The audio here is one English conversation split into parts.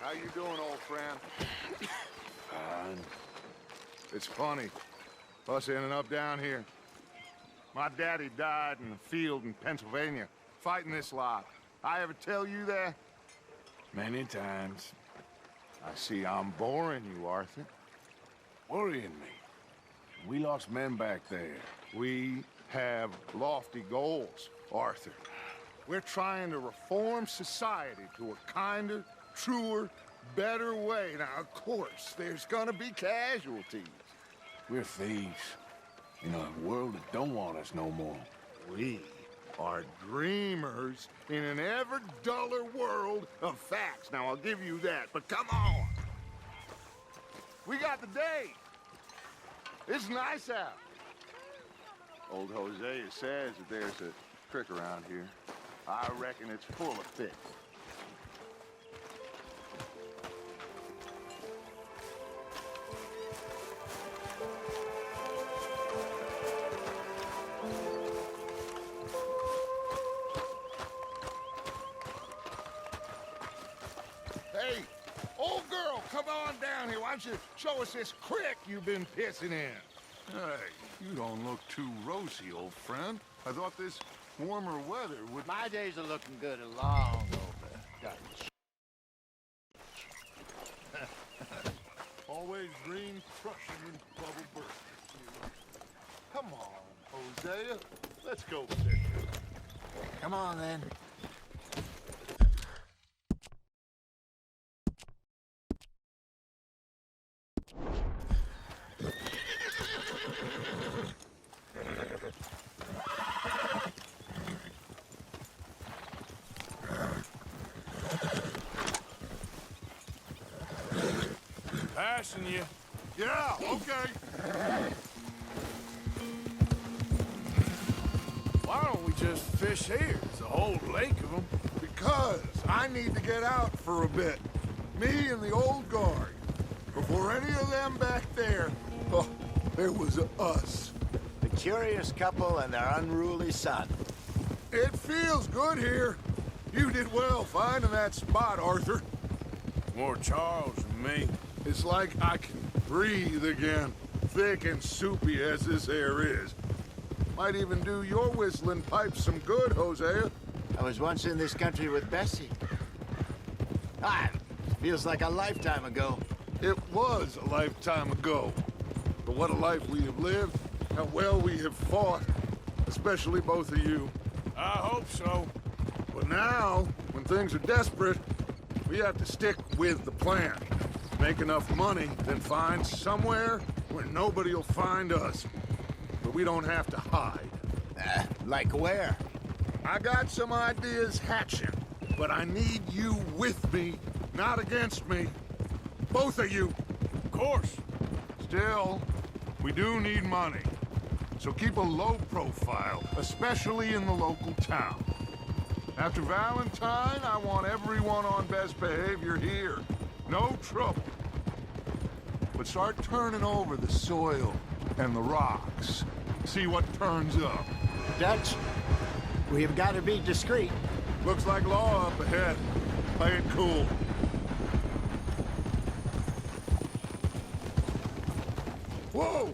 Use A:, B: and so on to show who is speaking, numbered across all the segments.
A: How you doing, old friend?
B: Fine.
A: It's funny, us ending up down here. My daddy died in the field in Pennsylvania, fighting this lot. I ever tell you that?
B: Many times.
A: I see I'm boring you, Arthur.
B: Worrying me. We lost men back there.
A: We have lofty goals, Arthur. We're trying to reform society to a kinder, truer, better way. Now, of course, there's gonna be casualties.
B: We're thieves. In a world that don't want us no more.
A: We are dreamers in an ever duller world of facts. Now, I'll give you that, but come on. We got the day. It's nice out. Old Hosea says that there's a trick around here. I reckon it's full of fish. Hey, old girl, come on down here. Why don't you show us this creek you've been pissing in?
C: Hey, you don't look too rosy, old friend. I thought this warmer weather would...
D: My days are looking good along over. Dutch.
C: Always green, crushing, and bubble burst. Come on, Hosea. Let's go fishing.
D: Come on, then.
B: Passing you.
C: Yeah, okay.
B: Why don't we just fish here? There's a whole lake of them.
A: Because I need to get out for a bit. Me and the old guard. Before any of them back there, oh, there was us.
D: The curious couple and their unruly son.
A: It feels good here. You did well finding that spot, Arthur.
B: More Charles than me.
A: It's like I can breathe again, thick and soupy as this air is. Might even do your whistling pipes some good, Hosea.
D: I was once in this country with Bessie. Feels like a lifetime ago.
A: It was a lifetime ago. But what a life we have lived, how well we have fought, especially both of you.
B: I hope so.
A: But now, when things are desperate, we have to stick with the plan. Make enough money, then find somewhere where nobody will find us. But we don't have to hide.
D: Like where?
A: I got some ideas hatching, but I need you with me, not against me. Both of you.
B: Of course.
A: Still, we do need money. So keep a low profile, especially in the local town. After Valentine, I want everyone on best behavior here. No trouble. But start turning over the soil and the rocks. See what turns up.
D: Dutch, we have got to be discreet.
A: Looks like law up ahead. Play it cool. Whoa!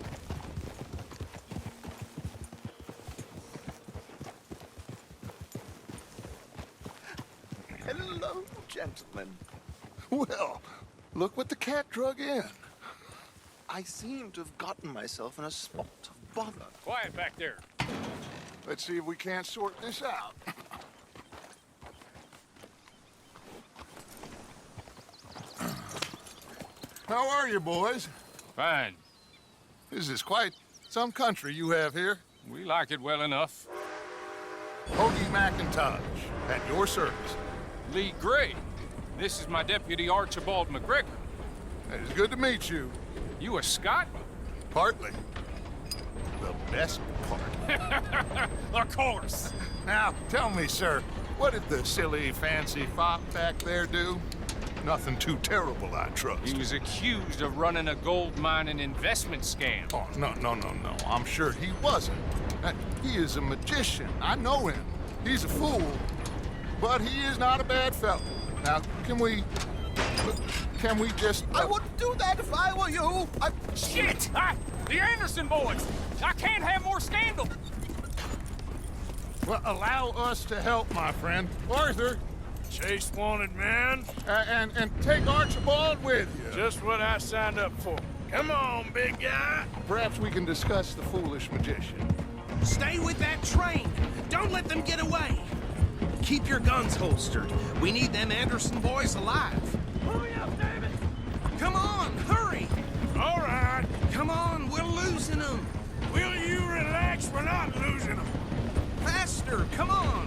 D: Hello, gentlemen.
A: Well, look what the cat drug in.
E: I seem to have gotten myself in a spot of bother.
B: Quiet back there.
A: Let's see if we can't sort this out. How are you, boys?
F: Fine.
A: This is quite some country you have here.
F: We like it well enough.
A: Hoagie McIntosh, at your service.
F: Lee Gray. This is my deputy, Archibald McGregor.
A: It's good to meet you.
F: You a Scot?
A: Partly. The best part.
F: Of course.
A: Now, tell me, sir, what did the silly, fancy fop back there do? Nothing too terrible, I trust.
F: He was accused of running a gold mining investment scam.
A: Oh, no. I'm sure he wasn't. He is a magician. I know him. He's a fool. But he is not a bad fellow. Now, can we Can we just...
E: I wouldn't do that if I were you.
F: Shit! The Anderson boys! I can't have more scandal!
A: Well, allow us to help, my friend. Arthur,
G: Chase wanted man.
A: and take Archibald with you.
G: Just what I signed up for. Come on, big guy.
A: Perhaps we can discuss the foolish magician.
H: Stay with that train. Don't let them get away. Keep your guns holstered. We need them Anderson boys alive.
G: Hurry up, David.
H: Come on, hurry.
G: All right.
H: Come on, we're losing them.
G: Will you relax? We're not losing them.
H: Faster, come on.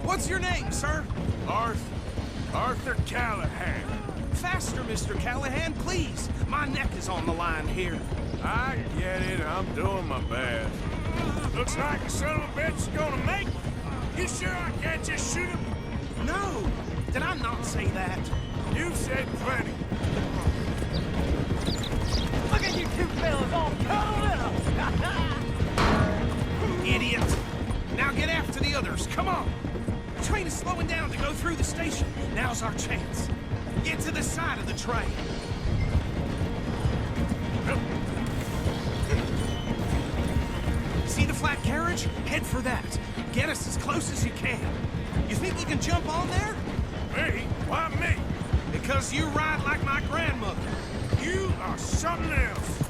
H: What's your name, sir?
G: Arthur Callahan.
H: Faster, Mr. Callahan, please. My neck is on the line here.
G: I get it. I'm doing my best. Looks like the son of a bitch is gonna make it. You sure I can't just shoot him?
H: No, did I not say that?
G: You've said plenty.
I: Look at you two fellas all cuddled up!
H: Idiot. Now get after the others, come on. The train is slowing down to go through the station. Now's our chance. Get to the side of the train. See the flat carriage? Head for that. Get us as close as you can. You think you can jump on there?
G: Me? Why me?
H: Because you ride like my grandmother.
G: You are something else.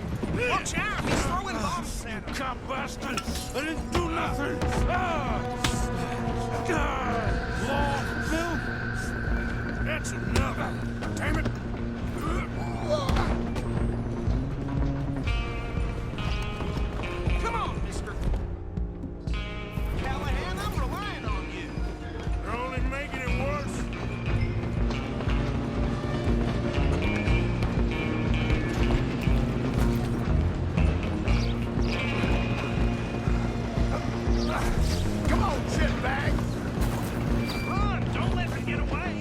H: Watch out, he's throwing bombs at us.
G: Cop bastard! I didn't do nothing! Law, Bill? That's enough! Damn it!
H: Come on, mister. Callahan, I'm relying on you.
G: You're only making it worse.
A: Come on, shitbag!
H: Run! Don't let them get away!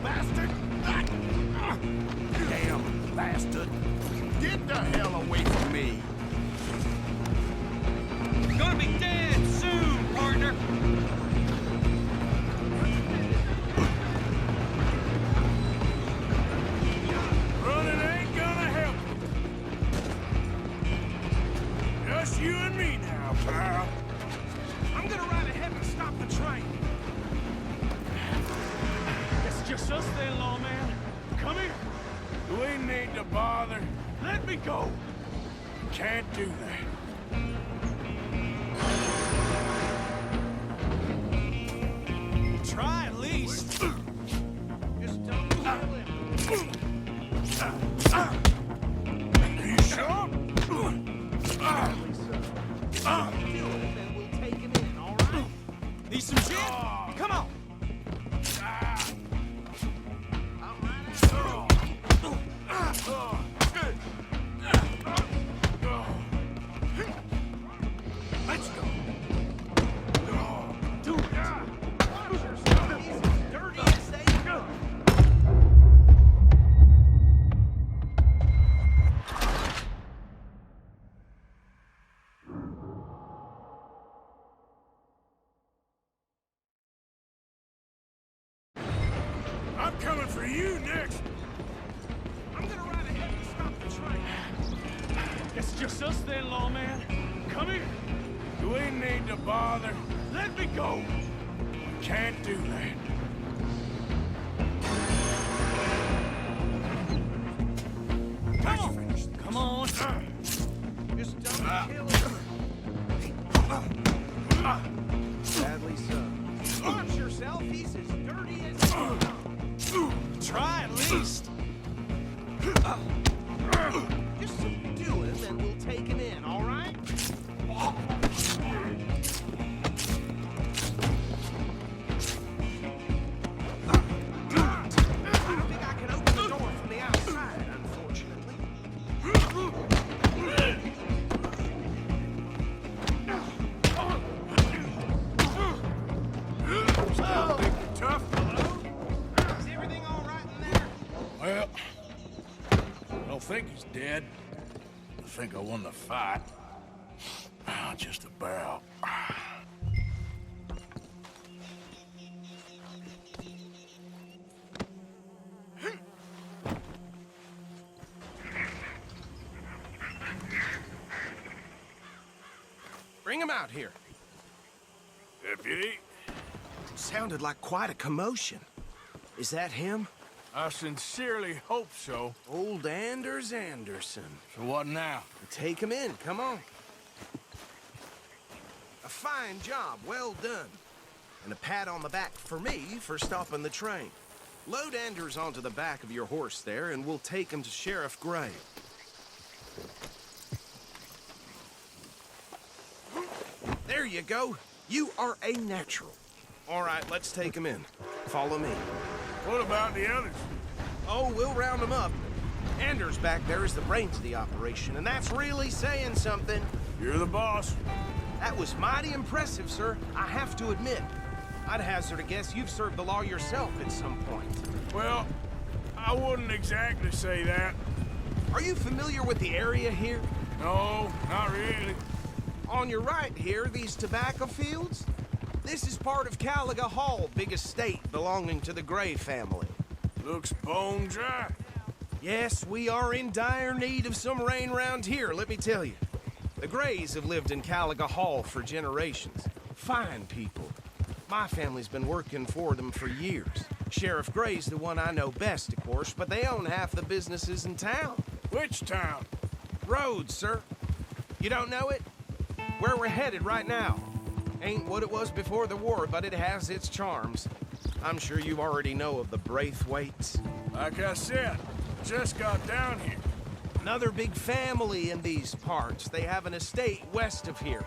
A: Bastard! Damn bastard! Get the hell away from me!
I: Gonna be dead soon, partner!
G: Running ain't gonna help. Just you and me now, pal.
H: I'm gonna ride ahead and stop the train.
I: It's just us then, lawman. Come here.
G: Do we need to bother?
I: Let me go.
G: Can't do that.
H: Try at least. Just don't kill him.
G: Are you sure?
H: Do it, and we'll take him in, all right? Need some gin? Come on. Let's go. Do it. Watch yourself. He's as dirty as they go.
G: I'm coming for you next.
H: I'm gonna ride ahead and stop the train.
I: It's just us then, lawman. Come here.
G: Do we need to bother?
I: Let me go.
G: Can't do that.
I: Come on.
H: Just don't kill him. Sadly so. Watch yourself. He's as dirty as you know. Try at least. Just subdue him and we'll take him in, all right? I don't think I can open the door from the outside, unfortunately.
G: Still think you're tough?
H: Is everything all right in there?
G: Well, I don't think he's dead. I think I won the fight. Just about.
H: Bring him out here.
G: Deputy,
H: Sounded like quite a commotion. Is that him?
G: I sincerely hope so.
H: Old Anders Anderson.
G: So what now?
H: Take him in, come on. A fine job, well done. And a pat on the back for me for stopping the train. Load Anders onto the back of your horse there, and we'll take him to Sheriff Gray. There you go. You are a natural. All right, let's take him in. Follow me.
G: What about the others?
H: Oh, we'll round them up. Anders back there is the brains of the operation, and that's really saying something.
G: You're the boss.
H: That was mighty impressive, sir. I have to admit. I'd hazard a guess you've served the law yourself at some point.
G: Well, I wouldn't exactly say that.
H: Are you familiar with the area here?
G: No, not really.
H: On your right here, these tobacco fields? This is part of Caliga Hall, big estate belonging to the Gray family.
G: Looks bone dry.
H: Yes, we are in dire need of some rain round here, let me tell you. The Grays have lived in Caliga Hall for generations. Fine people. My family's been working for them for years. Sheriff Gray's the one I know best, of course, but they own half the businesses in town.
G: Which town?
H: Rhodes, sir. You don't know it? Where we're headed right now. Ain't what it was before the war, but it has its charms. I'm sure you already know of the Braithwaites.
G: Like I said, just got down here.
H: Another big family in these parts. They have an estate west of here.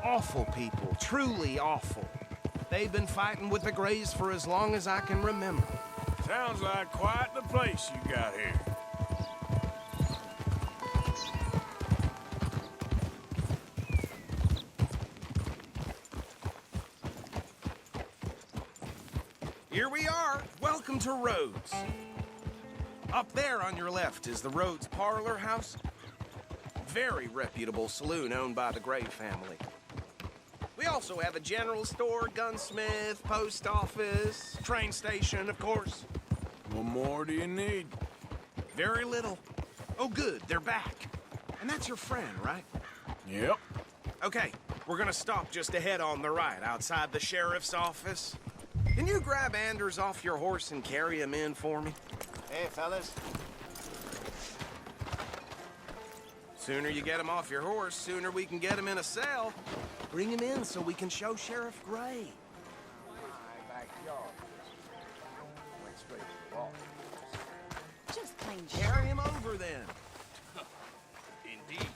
H: Awful people, truly awful. They've been fighting with the Grays for as long as I can remember.
G: Sounds like quite the place you got here.
H: Here we are. Welcome to Rhodes. Up there on your left is the Rhodes Parlor House. Very reputable saloon owned by the Gray family. We also have a general store, gunsmith, post office, train station, of course.
G: What more do you need?
H: Very little. Oh, good, they're back. And that's your friend, right?
G: Yep.
H: Okay, we're gonna stop just ahead on the right, outside the sheriff's office. Can you grab Anders off your horse and carry him in for me?
D: Hey, fellas.
H: Sooner you get him off your horse, sooner we can get him in a cell. Bring him in so we can show Sheriff Gray.
J: Just plain
H: Carry him over then.
F: Indeed.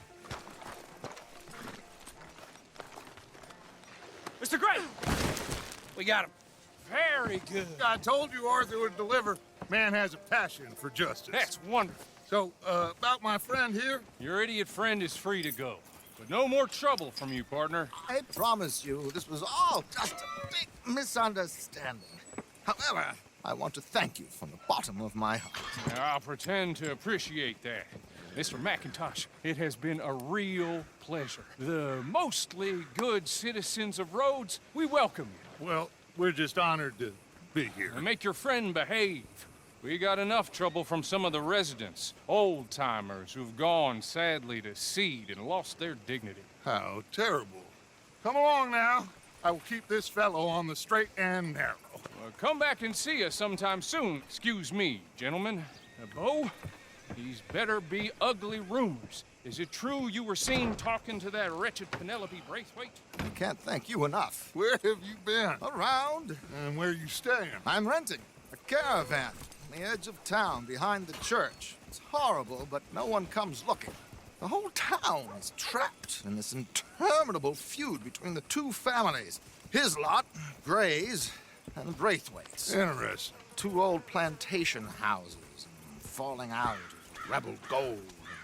F: Mr. Gray! We got him. Very good.
A: I told you Arthur would deliver. Man has a passion for justice.
F: That's wonderful.
A: So, about my friend here?
F: Your idiot friend is free to go. But no more trouble from you, partner.
C: I promise you, this was all just a big misunderstanding. However, I want to thank you from the bottom of my heart.
F: Now, I'll pretend to appreciate that. Mr. McIntosh, it has been a real pleasure. The mostly good citizens of Rhodes, we welcome you.
A: Well, we're just honored to be here.
F: And make your friend behave. We got enough trouble from some of the residents, old-timers who've gone, sadly, to seed and lost their dignity.
A: How terrible. Come along now. I will keep this fellow on the straight and narrow.
F: Come back and see us sometime soon. Excuse me, gentlemen. Bo, these better be ugly rumors. Is it true you were seen talking to that wretched Penelope Braithwaite?
C: I can't thank you enough.
A: Where have you been?
C: Around.
A: And where are you staying?
C: I'm renting a caravan on the edge of town behind the church. It's horrible, but no one comes looking. The whole town is trapped in this interminable feud between the two families. His lot, Gray's, and the Braithwaites.
A: Interesting.
C: Two old plantation houses, falling out of rebel gold,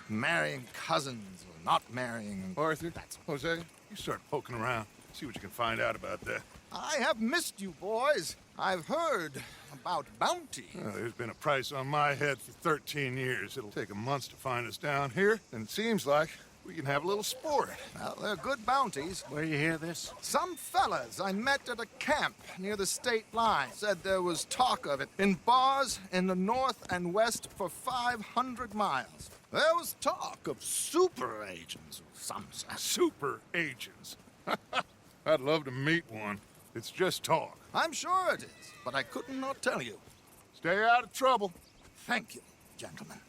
C: marrying cousins or not marrying.
A: Arthur, Jose, you start poking around. See what you can find out about that.
C: I have missed you, boys. I've heard about bounty.
A: Well, there's been a price on my head for 13 years. It'll take 'em months to find us down here, and it seems like we can have a little sport.
C: Well, they're good bounties.
D: Where you hear this?
C: Some fellas I met at a camp near the state line said there was talk of it in bars in the north and west for 500 miles. There was talk of super agents of some sort.
A: Super agents. I'd love to meet one. It's just talk.
C: I'm sure it is, but I couldn't not tell you.
A: Stay out of trouble.
C: Thank you, gentlemen.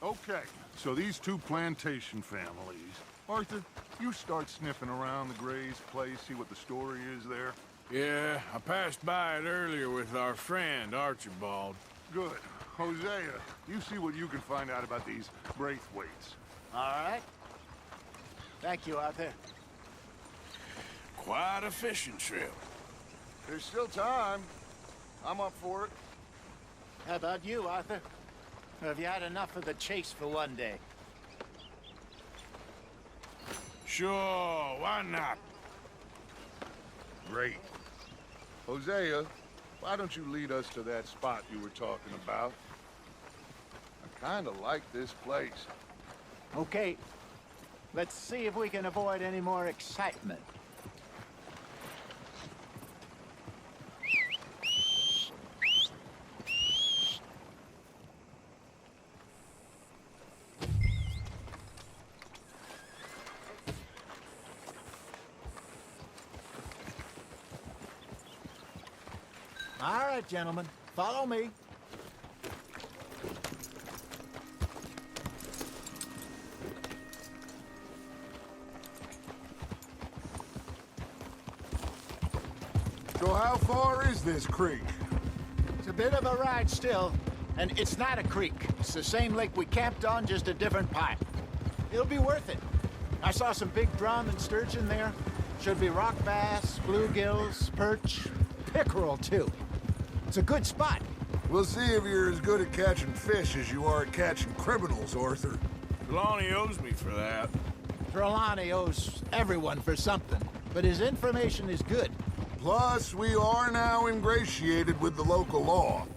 A: Okay, so these two plantation families. Arthur, you start sniffing around the Gray's place, see what the story is there.
G: Yeah, I passed by it earlier with our friend, Archibald.
A: Good. Hosea, you see what you can find out about these Braithwaites.
D: All right. Thank you, Arthur.
G: Quite a fishing trip.
A: There's still time. I'm up for it.
D: How about you, Arthur? Or have you had enough of the chase for one day?
G: Sure, why not?
A: Great. Hosea, why don't you lead us to that spot you were talking about? I kind of like this place.
D: Okay. Let's see if we can avoid any more excitement. All right, gentlemen, follow me.
A: So how far is this creek?
D: It's a bit of a ride still, and it's not a creek. It's the same lake we camped on, just a different pipe. It'll be worth it. I saw some big drum and sturgeon there. Should be rock bass, bluegills, perch, pickerel, too. It's a good spot.
A: We'll see if you're as good at catching fish as you are at catching criminals, Arthur.
G: Lonnie owes me for that.
D: Trelawney owes everyone for something, but his information is good.
A: Plus, we are now ingratiated with the local law.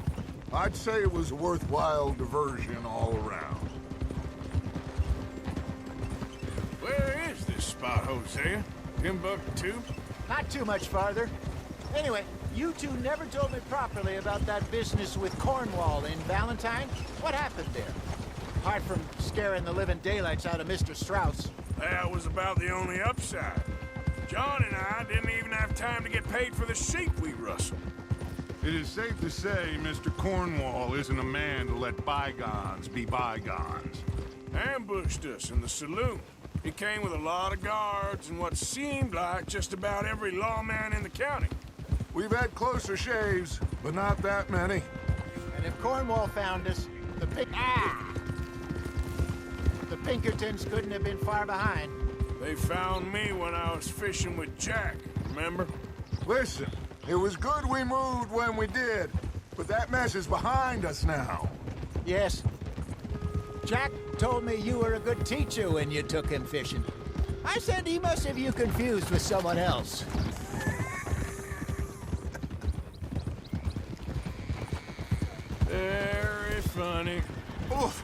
A: I'd say it was a worthwhile diversion all around.
G: Where is this spot, Hosea? Timbuktu?
D: Not too much farther. Anyway, you two never told me properly about that business with Cornwall in Valentine. What happened there? Apart from scaring the living daylights out of Mr. Strauss.
G: That was about the only upside. John and I didn't even have time to get paid for the sheep we rustled.
A: It is safe to say Mr. Cornwall isn't a man to let bygones be bygones.
G: Ambushed us in the saloon. He came with a lot of guards and what seemed like just about every lawman in the county.
A: We've had closer shaves, but not that many.
D: And if Cornwall found us, the Pinkertons couldn't have been far behind.
G: They found me when I was fishing with Jack, remember?
A: Listen, it was good we moved when we did, but that mess is behind us now.
D: Yes. Jack told me you were a good teacher when you took him fishing. I said he must have you confused with someone else.
G: Very funny.
A: Oof.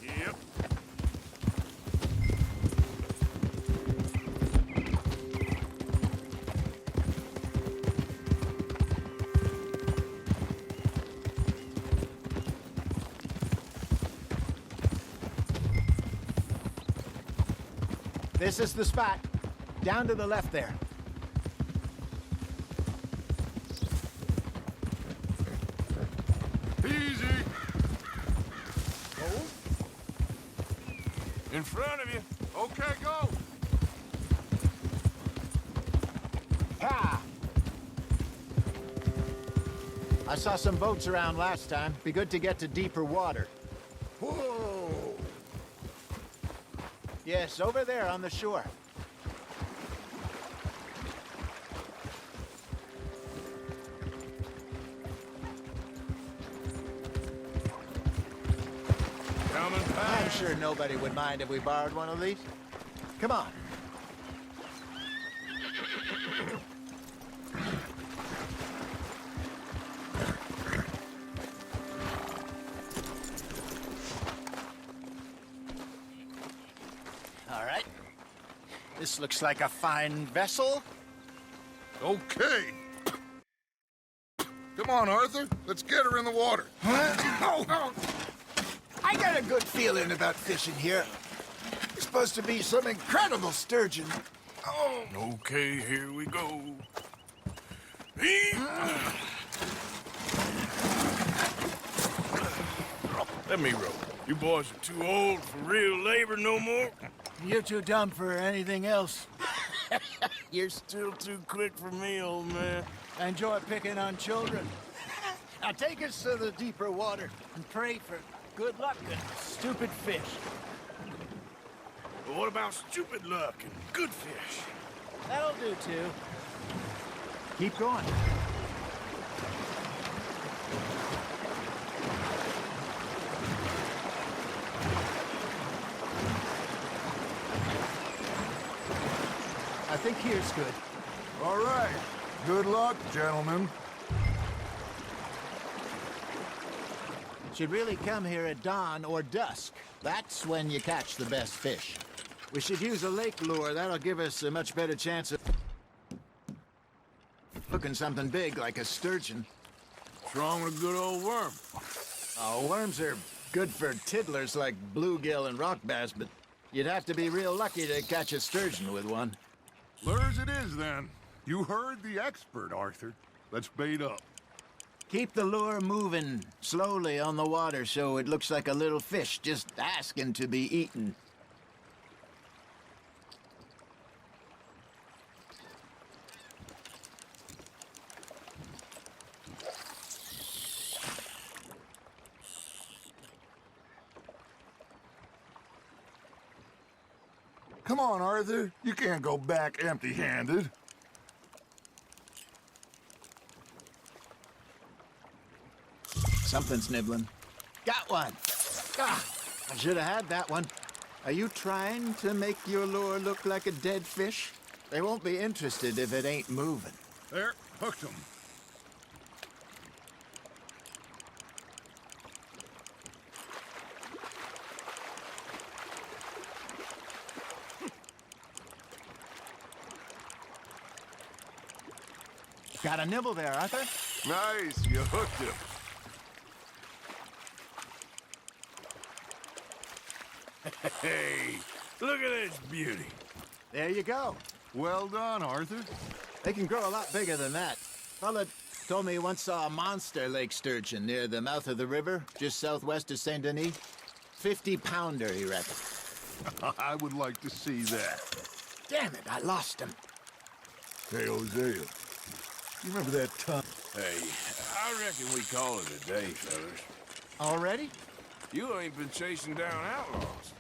G: Yep.
D: This is the spot. Down to the left there.
A: Easy.
G: Oh? In front of you.
A: Okay, go.
D: Ha! I saw some boats around last time. Be good to get to deeper water.
A: Whoa.
D: Yes, over there on the shore.
G: Coming
D: I'm
G: past.
D: sure nobody would mind if we borrowed one of these. Come on. All right. This looks like a fine vessel.
A: Okay. Come on, Arthur. Let's get her in the water.
D: I got a good feeling about fishing here. It's supposed to be some incredible sturgeon.
G: Oh. Okay, here we go. Let me row. You boys are too old for real labor no more.
D: You're too dumb for anything else.
G: You're still too quick for me, old man.
D: I enjoy picking on children. Now take us to the deeper water and pray for good luck and stupid fish.
G: But what about stupid luck and good fish?
D: That'll do, too. Keep going. I think here's good.
A: All right. Good luck, gentlemen.
D: Should really come here at dawn or dusk. That's when you catch the best fish. We should use a lake lure. That'll give us a much better chance of hooking something big like a sturgeon.
G: What's wrong with a good old worm?
D: Oh, worms are good for tiddlers like bluegill and rock bass, but you'd have to be real lucky to catch a sturgeon with one.
A: Lures it is, then. You heard the expert, Arthur. Let's bait up.
D: Keep the lure moving slowly on the water so it looks like a little fish just asking to be eaten.
A: Come on, Arthur. You can't go back empty-handed.
D: Something's nibbling. Got one! Ah, I should have had that one. Are you trying to make your lure look like a dead fish? They won't be interested if it ain't moving.
A: There, hooked him.
D: Got a nibble there, Arthur.
A: Nice, you hooked him.
G: Hey, look at this beauty.
D: There you go.
A: Well done, Arthur.
D: They can grow a lot bigger than that. Fella told me he once saw a monster lake sturgeon near the mouth of the river, just southwest of Saint Denis. 50-pounder, he reckoned.
A: I would like to see that.
D: Damn it, I lost him.
A: Hey, Hosea. You remember that time?
G: Hey, I reckon we call it a day, fellas.
D: Already?
G: You ain't been chasing down outlaws.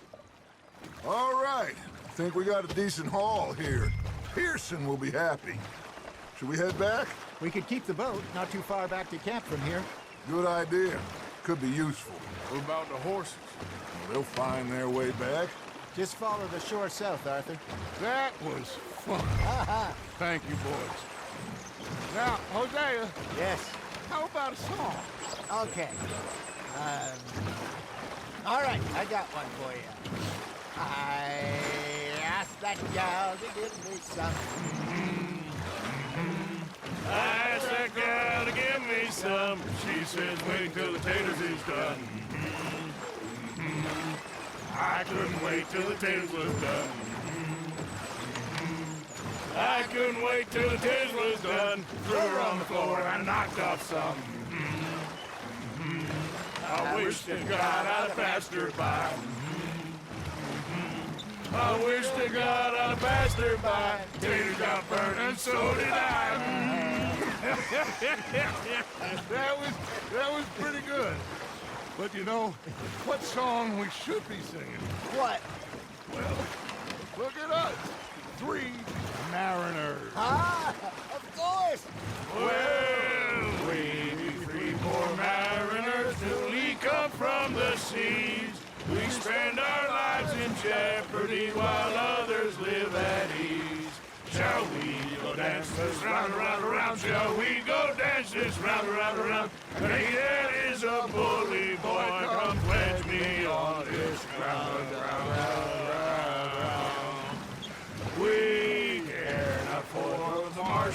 A: All right. Think we got a decent haul here. Pearson will be happy. Should we head back?
D: We could keep the boat, not too far back to camp from here.
A: Good idea. Could be useful.
G: What about the horses?
A: Well, they'll find their way back.
D: Just follow the shore south, Arthur.
A: That was fun. Thank you, boys. Now, Hosea,
D: Yes.
A: how about a song?
D: Okay. All right, I got one for you. I asked that gal to give me some.
I: I asked that girl to give me some. She says, wait till the taters is done. I couldn't wait till the taters was done. I couldn't wait till the taters was done. Threw her on the floor and knocked off some. I wish to God I'd have passed her by. I wish to God I'd have passed her by. Taters got burned and so did I.
A: That was pretty good. But you know, what song we should be singing?
D: What?
A: Well, look at us. 3 mariners.
D: Ah, of course.
I: Well, we 3 poor mariners newly come from the seas. We spend our lives in jeopardy while others live at ease. Shall we go dance this round, around, around? Shall we go dance this round, around, around? Hey, that is a bully boy. Come pledge me on this ground, round, round, round, round. We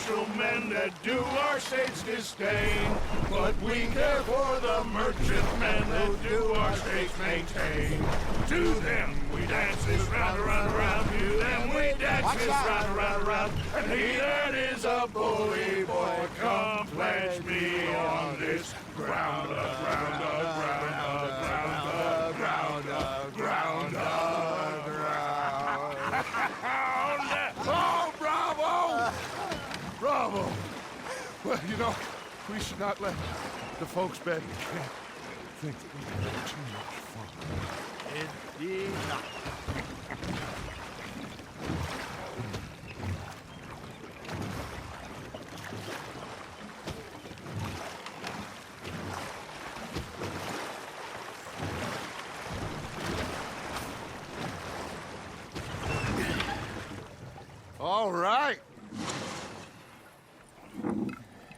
I: official men that do our state's disdain. But we care for the merchant men that do our state's maintain. To them we dance this round, around, around. To them we dance this round, around, around. And he that is a bully boy, come pledge me on this ground, ground, ground, ground, ground, ground, ground. Oh, bravo! Bravo! Well, you know, we should not let the folks back in camp think that we've had too much fun.
D: Indeed not.
A: All right.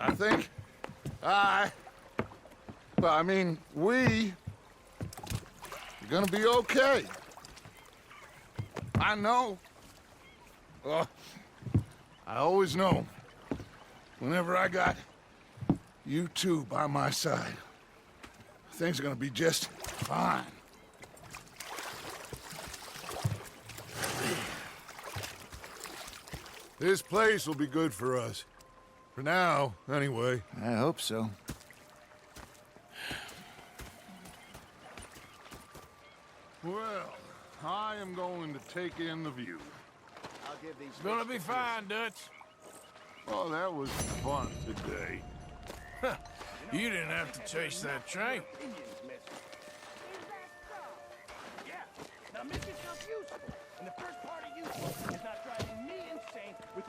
A: I think we are gonna be okay. I know. I always know. Whenever I got you two by my side, things are gonna be just fine. This place will be good for us. For now, anyway.
C: I hope so.
A: Well, I am going to take in the view.
D: I'll give these.
G: It's gonna be fine, Dutch.
A: Oh, that was fun today.
G: You didn't have to chase that train.
I: Yeah, now make yourself useful. And the first part of useful is not driving me insane with your